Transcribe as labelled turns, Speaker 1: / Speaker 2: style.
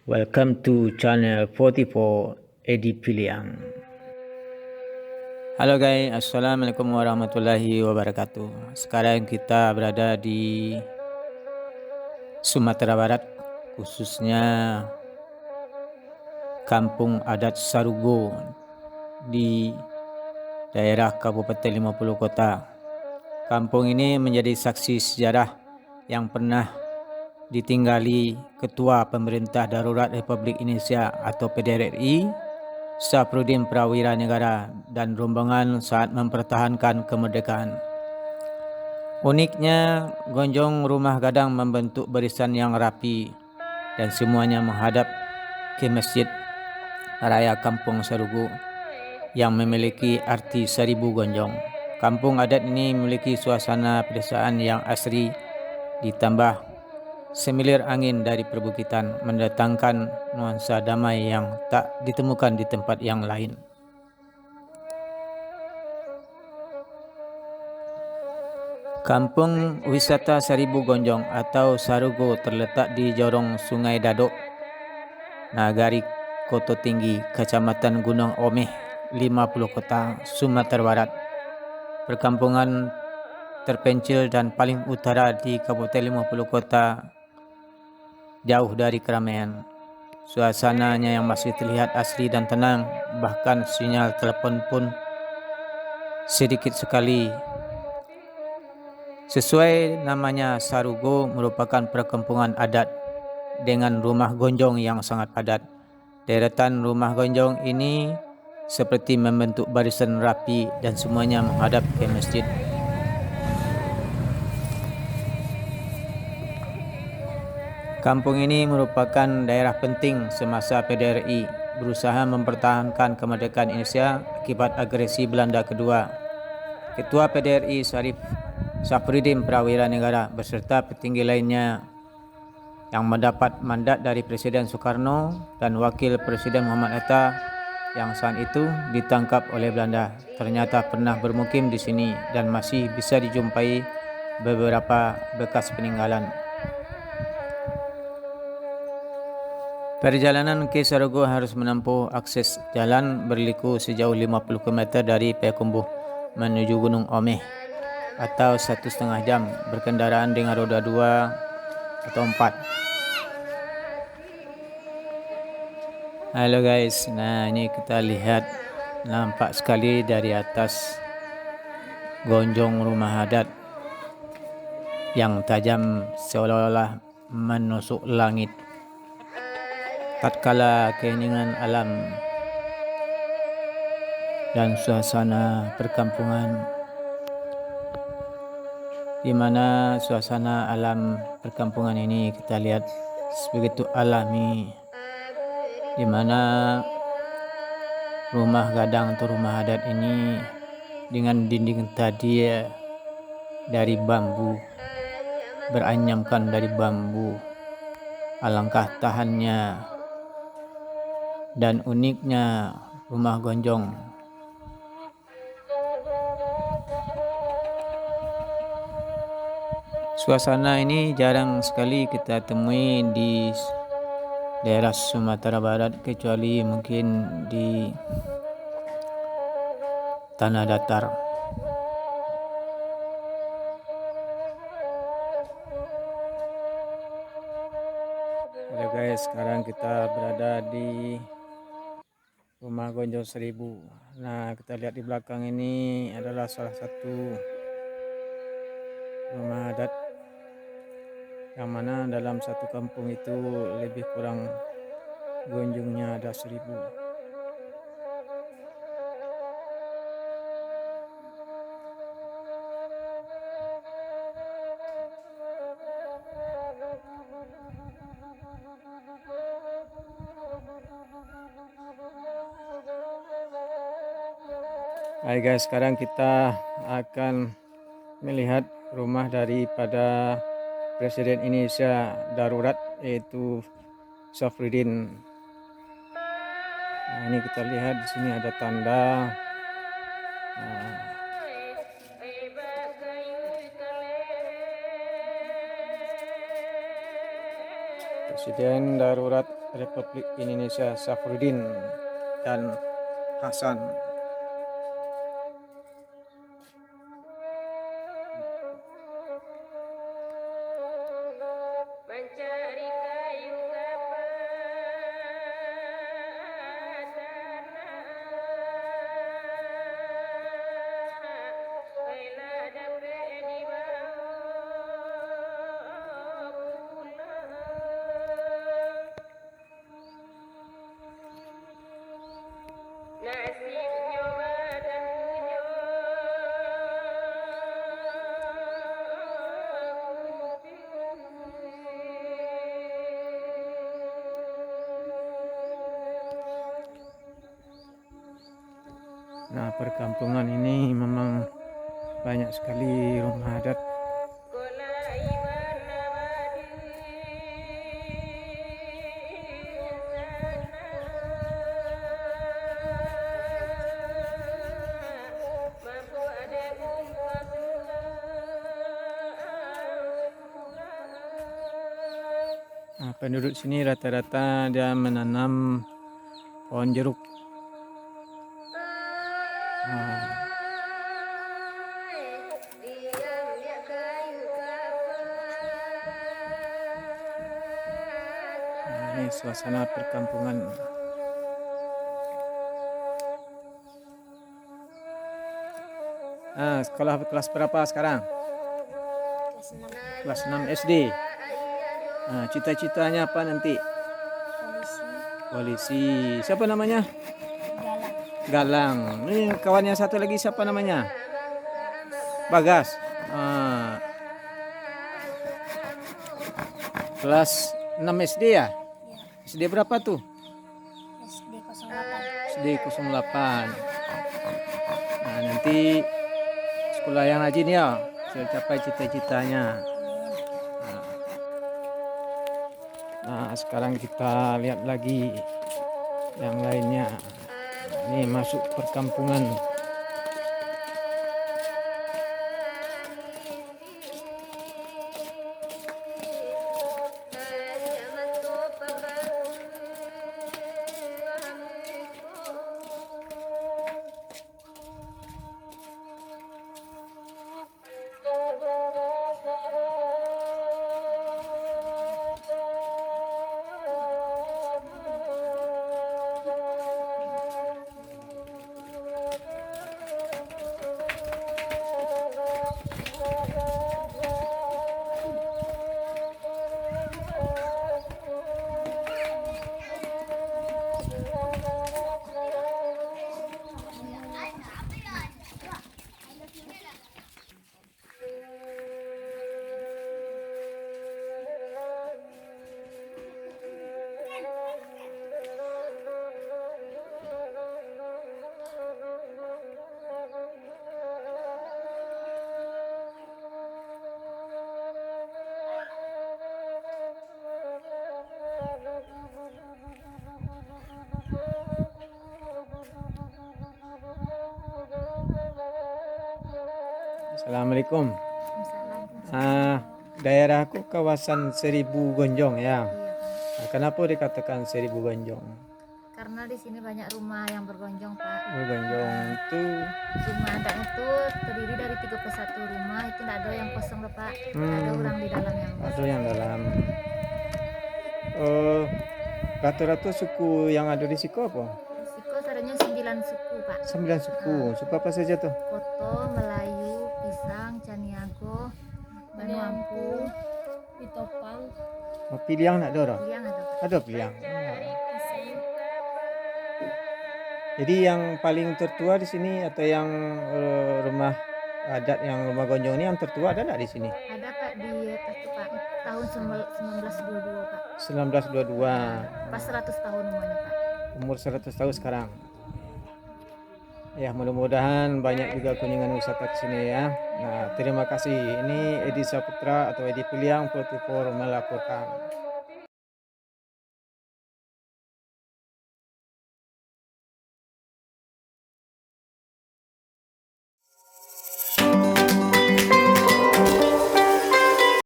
Speaker 1: Welcome to channel 44 Edi Piliang. Halo guys, assalamualaikum warahmatullahi wabarakatuh. Sekarang kita berada di Sumatera Barat, khususnya Kampung Adat Sarugo di daerah Kabupaten 50 Kota. Kampung ini menjadi saksi sejarah yang pernah ditinggali Ketua Pemerintah Darurat Republik Indonesia atau PDRI Syafruddin Prawira Negara dan rombongan saat mempertahankan kemerdekaan. Uniknya, gonjong rumah gadang membentuk barisan yang rapi dan semuanya menghadap ke Masjid Raya Kampung Sarugo yang memiliki arti 1000 gonjong. Kampung adat ini memiliki suasana pedesaan yang asri ditambah semilir angin dari perbukitan mendatangkan nuansa damai yang tak ditemukan di tempat yang lain. Kampung Wisata 1000 Gonjong atau Sarugo terletak di jorong Sungai Dadok, Nagari Koto Tinggi, Kecamatan Gunung Omeh, 50 Kota, Sumatera Barat. Perkampungan terpencil dan paling utara di Kabupaten 50 Kota, jauh dari keramaian. Suasananya yang masih terlihat asri dan tenang, bahkan sinyal telepon pun sedikit sekali. Sesuai namanya, Sarugo merupakan perkampungan adat dengan rumah gonjong yang sangat padat. Deretan rumah gonjong ini seperti membentuk barisan rapi dan semuanya menghadap ke masjid. Kampung ini merupakan daerah penting semasa PDRI berusaha mempertahankan kemerdekaan Indonesia akibat agresi Belanda kedua. Ketua PDRI Syafruddin Prawira Negara beserta petinggi lainnya yang mendapat mandat dari Presiden Soekarno dan Wakil Presiden Muhammad Hatta yang saat itu ditangkap oleh Belanda, ternyata pernah bermukim di sini dan masih bisa dijumpai beberapa bekas peninggalan. Perjalanan ke Sarugo harus menempuh akses jalan berliku sejauh 50 km dari Payakumbuh menuju Gunung Omeh atau 1,5 jam berkendaraan dengan roda 2 atau 4. Halo guys, nah ini kita lihat nampak sekali dari atas gonjong rumah adat yang tajam seolah-olah menusuk langit. Tatkala keinginan alam dan suasana perkampungan, di mana suasana alam perkampungan ini kita lihat begitu alami, di mana rumah gadang atau rumah adat ini dengan dinding tadi dari bambu, beranyamkan dari bambu. Alangkah tahannya dan uniknya rumah gonjong. Suasana ini jarang sekali kita temui di daerah Sumatera Barat, kecuali mungkin di tanah datar. Halo guys, sekarang kita berada di rumah gonjong 1000. Nah, kita lihat di belakang ini adalah salah satu rumah adat yang mana dalam satu kampung itu lebih kurang gonjongnya ada 1000. Hai guys, sekarang kita akan melihat rumah daripada Presiden Indonesia Darurat, yaitu Syafruddin. Nah, ini kita lihat di sini ada tanda. Presiden Darurat Republik Indonesia Safruddin dan Hasan.
Speaker 2: Mencari kayu Baiklah dapat dibawa pulang. Nasibnya badan
Speaker 1: Nah, perkampungan ini memang banyak sekali rumah adat. Nah, penduduk sini rata-rata dia menanam pohon jeruk. Nah, ini suasana perkampungan. Nah, sekolah kelas berapa sekarang? Kelas 6 SD. Nah, cita-citanya apa nanti? Polisi. Siapa namanya? Galang. Ini kawannya satu lagi siapa namanya? Bagas. Kelas 6 SD ya? SD berapa tuh? SD 08. Nah, nanti sekolah yang rajin ya, saya capai cita-citanya. Nah, sekarang kita lihat lagi yang lainnya. Ini masuk perkampungan. Assalamualaikum. Daerahku kawasan Seribu Gonjong ya. Nah, kenapa dikatakan Seribu Gonjong?
Speaker 3: Karena di sini banyak rumah yang bergonjong, Pak.
Speaker 1: Gonjong itu
Speaker 3: Rumah adat itu terdiri dari 31 rumah, itu tidak ada yang kosong loh, Pak. Ada orang di dalam yang
Speaker 1: ada yang dalam. Rata-rata suku yang ada di Siko apa?
Speaker 3: Siko adanya 9 suku, Pak.
Speaker 1: 9 suku. Suku apa saja tuh?
Speaker 3: Koto, Melayu, Pisang, Caniago, Banuampu,
Speaker 2: Pitopang,
Speaker 1: Piliang nak ada orang?
Speaker 3: Liang ada, Pak.
Speaker 1: Ada Piliang. Jadi yang paling tertua di sini atau yang rumah adat yang rumah Gonjong ini yang tertua ada nggak di sini?
Speaker 3: Ada, Pak, di atas tuh, Pak. Tahun 1922, Pak.
Speaker 1: 1922.
Speaker 3: Pas 100 tahun umurnya, Pak.
Speaker 1: Umur 100 tahun sekarang. Ya, mudah-mudahan banyak juga kunjungan wisata ke sini ya. Nah, terima kasih. Ini Edi Saputra atau Edi Piliang 44 melaporkan.